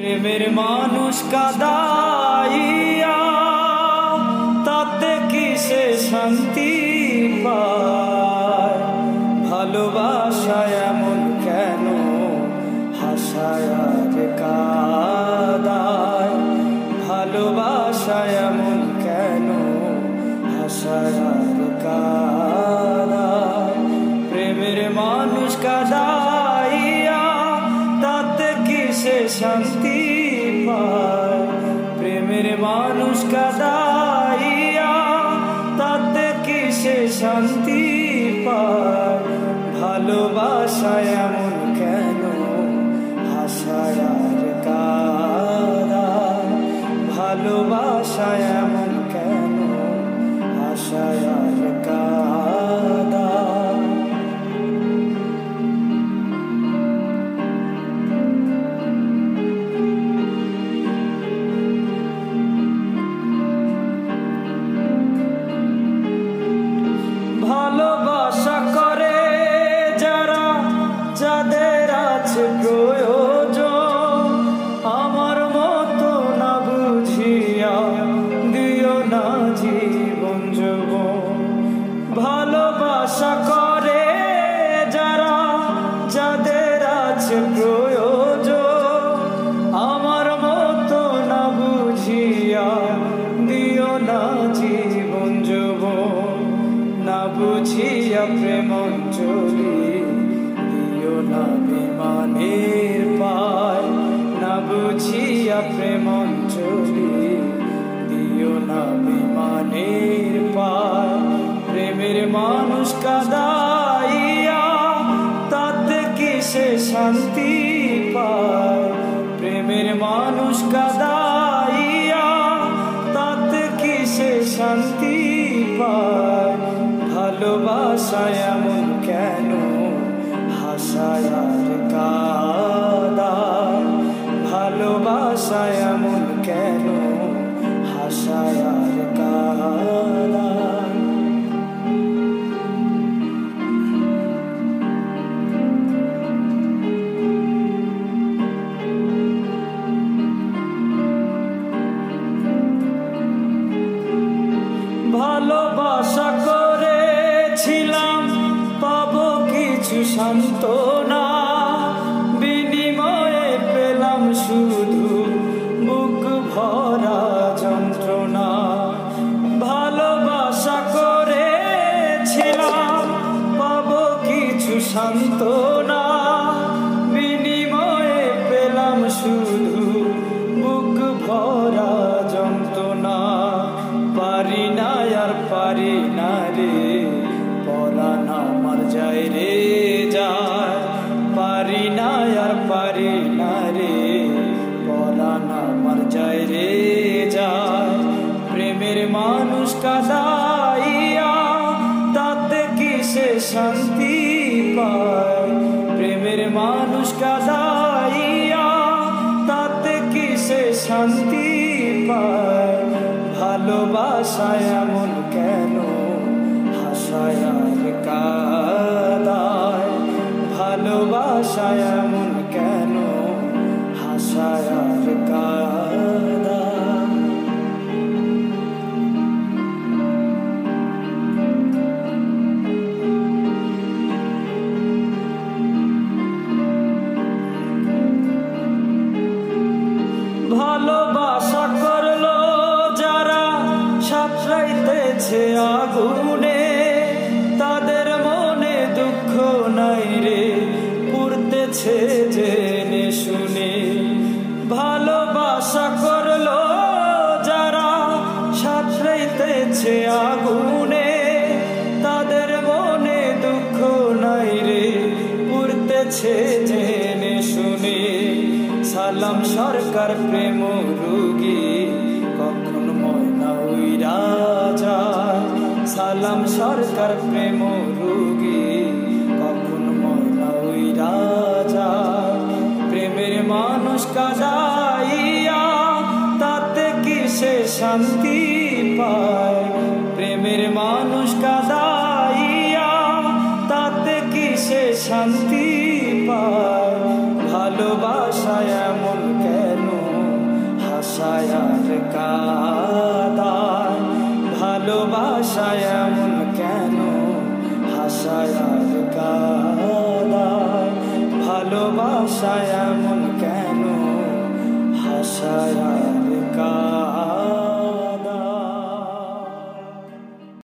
প্রেমের মানুষ কাদাইয়া তাতে কিসে শান্তি পায়? ভালোবাসায় এমন কেন হাসায় আর কাদায়? ভালোবাসায় এমন কেন হাসায় আর কাদায়? প্রেমের মানুষ কাদাইয়া তাতে কিসে শান্তি পায়? প্রেমের মানুষ কাদাইয়া তাতে কিসে শান্তি পায়? ভালোবাসায় এমন কেন হাসায় আর কাদায়? ভালোবাসায় এমন কেন হাসায় আর কাদায়? ভালোবাসা করে যারা, যাদের আছে প্রয়োজন, আমার মতো না বুঝিয়া দিও না জীবন যৌবন। ভালোবাসা করে যারা, যাদের আছে প্রয়োজন, আমার মতো না বুঝিয়া দিও না জীবন যৌবন। না বুঝিয়া প্রেমাঞ্জলি দিও না বিমানের পায়। না বুঝিয়া প্রেমাঞ্জলি দিও না বিমানের পায়। প্রেমের মানুষ কাদাইয়া তাতে কিসে শান্তি পায়? প্রেমের মানুষ কাদাইয়া তাতে কিসে শান্তি পায়? ভালোবাসায় এমন কেন হাসায় আর কাদায়? ভালোবাসায় এমন কেন হাসায় আর কাদায়? ভালোবাসা করেছিলাম পাবো কিছু সান্ত্বনা, বিনিময়ে পেলাম শুধু বুক ভরা যন্ত্রণা। ভালোবাসা করেছিলাম পাবো কিছু সান্ত্বনা, বিনিময়ে পেলাম শুধু বুক ভরা যন্ত্রণা। পারি না আর পারি না রে, পরাণ আমার যায় রে যায়। পারি না আর পারি না রে, পরাণ আমার যায় রে যায়। প্রেমের মানুষ কাদাইয়া তাতে কিসে শান্তি পায়? প্রেমের মানুষ কাদাইয়া তাতে কিসে শান্তি পায়? ভালোবাসায় এমন কেন হাসায় আর কাদায়? ভালোবাসায় এমন কেন হাসায় আর কাদায়? ভালোবাসা করলো যারা সাঁতরাইতেছে আগুনে, তাদের মনে দুঃখ নাই রে, পুড়তেছে জেনে শুনে। ভালোবাসা করলো যারা সাঁতরাইতেছে আগুনে, তাদের মনে দুঃখ নাই রে, পুড়তেছে জেনে শুনে। সালাম সরকার প্রেম রুগী কখন ময়না উইরা যায়? সালাম সরকার প্রেম রুগী কখন ময়না উইরা যায়? প্রেমের মানুষ কাদাইয়া তাতে কিসে শান্তি পায়? প্রেমের মানুষ কাদাইয়া তাতে কিসে শান্তি পায়? ভালোবাসায় এমন কেন ভালোবাসায় এমন কেন হাসায় আর কাঁদায়, ভালোবাসায় এমন কেন হাসায়